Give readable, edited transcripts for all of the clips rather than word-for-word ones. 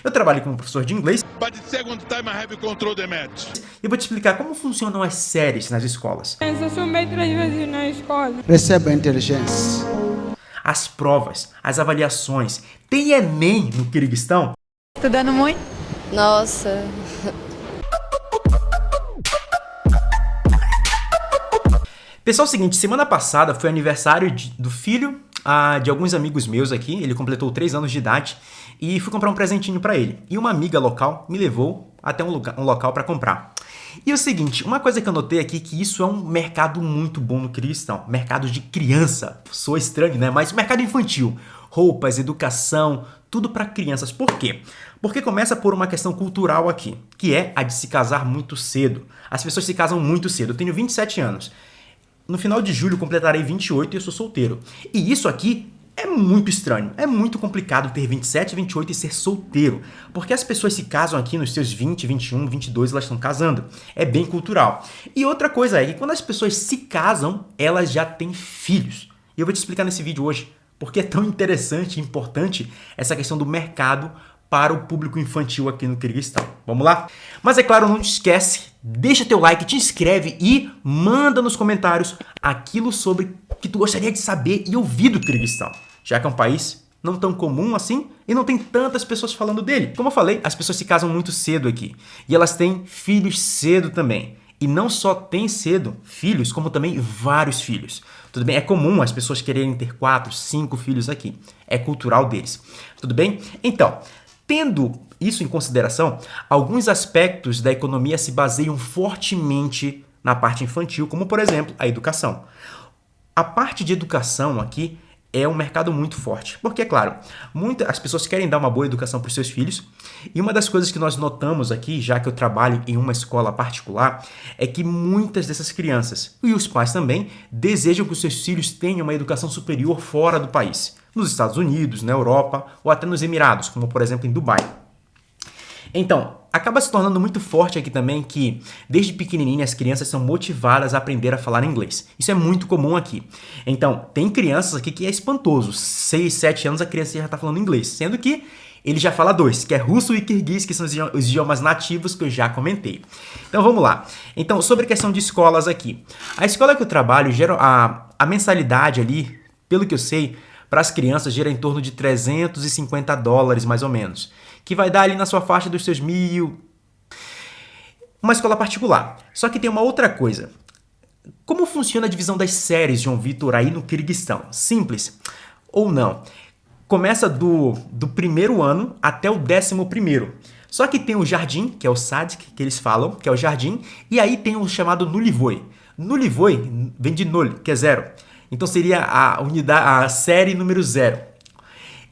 Eu trabalho como professor de inglês But the second time I have control the match. e vou te explicar como funcionam as séries nas escolas, Eu sumei 3 vezes na escola. Receba a inteligência. as provas, as avaliações. Tem Enem no Quirguistão? Estudando muito? Nossa. Pessoal, é o seguinte, semana passada foi aniversário do filho de alguns amigos meus aqui. Ele completou 3 anos de idade e fui comprar um presentinho pra ele. E uma amiga local me levou até um local pra comprar. E é o seguinte, uma coisa que eu notei aqui é que isso é um mercado muito bom no Quirguistão. Mercado de criança. Sou estranho, né? Mas mercado infantil. Roupas, educação, tudo pra crianças. Por quê? Porque começa por uma questão cultural aqui, que é a de se casar muito cedo. As pessoas se casam muito cedo. Eu tenho 27 anos. No final de julho completarei 28 e eu sou solteiro. E isso aqui é muito estranho. É muito complicado ter 27, 28 e ser solteiro. Porque as pessoas se casam aqui nos seus 20, 21, 22, elas estão casando. É bem cultural. E outra coisa é que quando as pessoas se casam, elas já têm filhos. E eu vou te explicar nesse vídeo hoje porque é tão interessante e importante essa questão do mercado para o público infantil aqui no Quirguistão. Vamos lá? Mas é claro, não te esquece, deixa teu like, te inscreve e manda nos comentários aquilo sobre que tu gostaria de saber e ouvir do Quirguistão, já que é um país não tão comum assim e não tem tantas pessoas falando dele. Como eu falei, as pessoas se casam muito cedo aqui e elas têm filhos cedo também. E não só têm cedo filhos, como também vários filhos. Tudo bem? É comum as pessoas quererem ter 4, 5 filhos aqui. É cultural deles. Tudo bem? Então, tendo isso em consideração, alguns aspectos da economia se baseiam fortemente na parte infantil, como, por exemplo, a educação. A parte de educação aqui é um mercado muito forte, porque, é claro, as pessoas querem dar uma boa educação para os seus filhos, e uma das coisas que nós notamos aqui, já que eu trabalho em uma escola particular, é que muitas dessas crianças, e os pais também, desejam que os seus filhos tenham uma educação superior fora do país, nos Estados Unidos, na Europa, ou até nos Emirados, como, por exemplo, em Dubai. Então, acaba se tornando muito forte aqui também que, desde pequenininha, as crianças são motivadas a aprender a falar inglês. Isso é muito comum aqui. Então, tem crianças aqui que é espantoso. 6, 7 anos a criança já está falando inglês, sendo que ele já fala 2, que é russo e kirguiz, que são os idiomas nativos que eu já comentei. Então, vamos lá. Então, sobre a questão de escolas aqui. A escola que eu trabalho, a mensalidade ali, pelo que eu sei, para as crianças gira em torno de $350, mais ou menos, que vai dar ali na sua faixa dos seus 1.000. Uma escola particular. Só que tem uma outra coisa. Como funciona a divisão das séries, João Vitor, aí no Quirguistão? Simples ou não? Começa do primeiro ano até o 11º. Só que tem o jardim, que é o sadik, que eles falam, que é o jardim, e aí tem o chamado nulivoi. Nulivoi vem de nul, que é 0. Então seria a série número 0.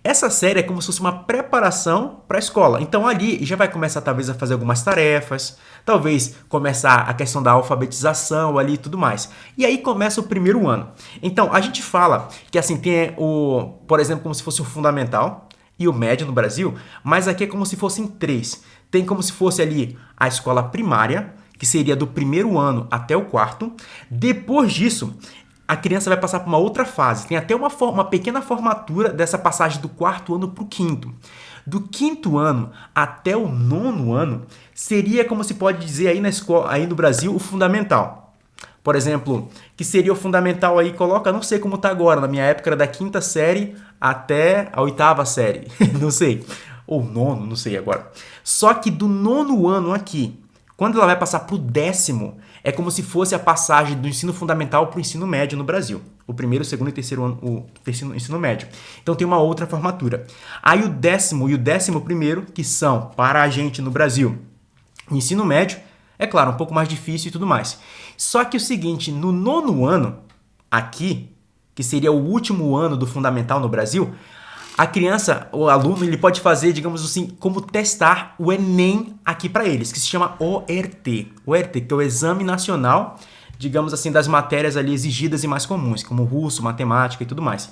Essa série é como se fosse uma preparação para a escola. Então ali já vai começar talvez a fazer algumas tarefas, talvez começar a questão da alfabetização ali e tudo mais. E aí começa o primeiro ano. Então a gente fala que assim tem por exemplo, como se fosse o fundamental e o médio no Brasil, mas aqui é como se fossem 3. Tem como se fosse ali a escola primária, que seria do primeiro ano até o 4º. Depois disso, a criança vai passar por uma outra fase. Tem até uma pequena formatura dessa passagem do 4º ano para o 5º. Do 5º ano até o 9º ano, seria como se pode dizer aí na escola, aí no Brasil, o fundamental. Por exemplo, que seria o fundamental aí, coloca, não sei como está agora, na minha época era da 5ª série até a 8ª série, não sei. Ou 9º, não sei agora. Só que do 9º ano aqui, quando ela vai passar para o 10º, é como se fosse a passagem do ensino fundamental para o ensino médio no Brasil. O primeiro, o segundo e terceiro ano, o terceiro ensino médio. Então tem uma outra formatura. Aí o 10º e o 11º, que são, para a gente no Brasil, ensino médio, é claro, um pouco mais difícil e tudo mais. Só que o seguinte, no 9º ano, aqui, que seria o último ano do fundamental no Brasil, a criança, o aluno, ele pode fazer, digamos assim, como testar o Enem aqui para eles, que se chama ORT. ORT, que é o Exame Nacional, digamos assim, das matérias ali exigidas e mais comuns, como russo, matemática e tudo mais.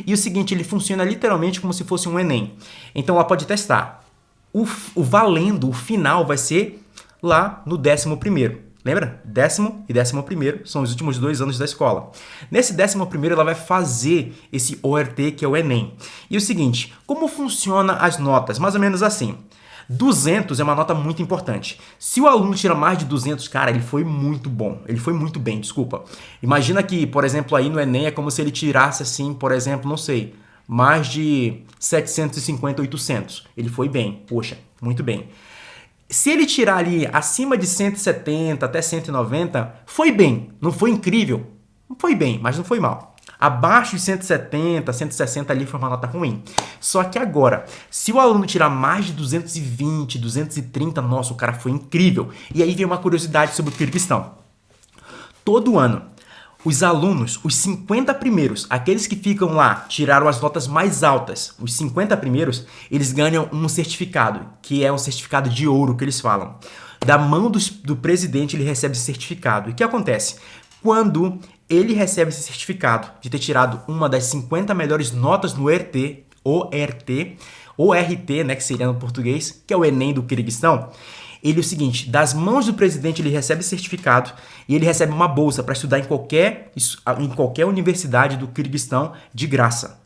E o seguinte, ele funciona literalmente como se fosse um Enem. Então ela pode testar. O valendo, o final vai ser lá no 11º. Lembra? 10º e 11º são os últimos 2 anos da escola. Nesse 11º, ela vai fazer esse ORT, que é o Enem. E o seguinte, como funciona as notas? Mais ou menos assim. 200 é uma nota muito importante. Se o aluno tira mais de 200, cara, ele foi muito bom. Ele foi muito bem, desculpa. Imagina que, por exemplo, aí no Enem é como se ele tirasse assim, por exemplo, não sei, mais de 750, 800. Ele foi bem. Poxa, muito bem. Se ele tirar ali acima de 170 até 190, foi bem. Não foi incrível? Não foi bem, mas não foi mal. Abaixo de 170, 160 ali foi uma nota ruim. Só que agora, se o aluno tirar mais de 220, 230, nossa, o cara foi incrível. E aí vem uma curiosidade sobre o Quirguistão. Todo ano, os alunos, os 50 primeiros, aqueles que ficam lá, tiraram as notas mais altas, os 50 primeiros, eles ganham um certificado, que é um certificado de ouro que eles falam. Da mão do presidente ele recebe esse certificado. E o que acontece? Quando ele recebe esse certificado de ter tirado uma das 50 melhores notas no ORT, né, que seria no português, que é o Enem do Quirguistão, ele é o seguinte, das mãos do presidente ele recebe certificado e ele recebe uma bolsa para estudar em qualquer universidade do Quirguistão de graça,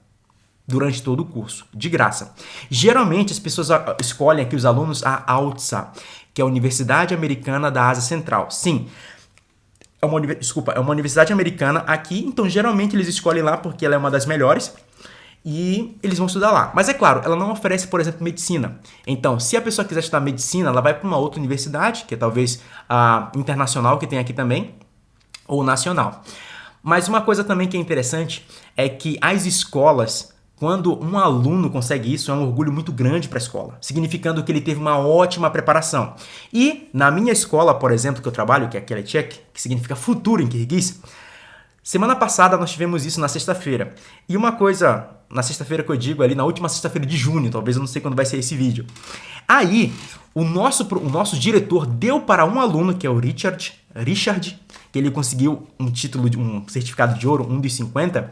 durante todo o curso, de graça. Geralmente as pessoas escolhem aqui, os alunos, a AUTSA, que é a Universidade Americana da Ásia Central. Sim, é uma universidade americana aqui, então geralmente eles escolhem lá porque ela é uma das melhores, e eles vão estudar lá. Mas é claro, ela não oferece, por exemplo, medicina. Então, se a pessoa quiser estudar medicina, ela vai para uma outra universidade, que é talvez a internacional que tem aqui também, ou nacional. Mas uma coisa também que é interessante é que as escolas, quando um aluno consegue isso, é um orgulho muito grande para a escola, significando que ele teve uma ótima preparação. E na minha escola, por exemplo, que eu trabalho, que é a Kelechek, que significa futuro em kirguiz, semana passada nós tivemos isso na sexta-feira. E uma coisa, na sexta-feira que eu digo ali, na última sexta-feira de junho, talvez eu não sei quando vai ser esse vídeo. Aí, o nosso diretor deu para um aluno, que é o Richard, que ele conseguiu um certificado de ouro, um dos 50,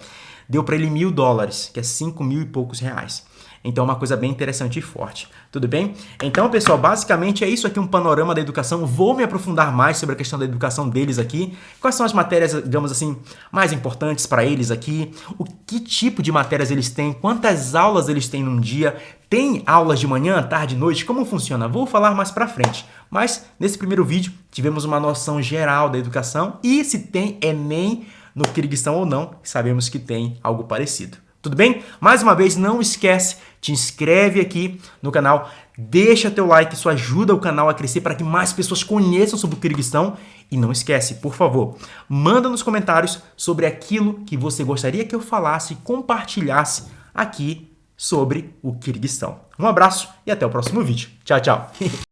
deu para ele $1.000, que é 5.000 e poucos reais. Então é uma coisa bem interessante e forte. Tudo bem? Então, pessoal, basicamente é isso aqui, um panorama da educação. Vou me aprofundar mais sobre a questão da educação deles aqui. Quais são as matérias, digamos assim, mais importantes para eles aqui? O que tipo de matérias eles têm? Quantas aulas eles têm num dia? Tem aulas de manhã, tarde, noite? Como funciona? Vou falar mais para frente. Mas, nesse primeiro vídeo, tivemos uma noção geral da educação e se tem Enem no Quirguistão ou não. Sabemos que tem algo parecido. Tudo bem? Mais uma vez, não esquece, te inscreve aqui no canal, deixa teu like, isso ajuda o canal a crescer para que mais pessoas conheçam sobre o Quirguistão. E não esquece, por favor, manda nos comentários sobre aquilo que você gostaria que eu falasse e compartilhasse aqui sobre o Quirguistão. Um abraço e até o próximo vídeo. Tchau, tchau!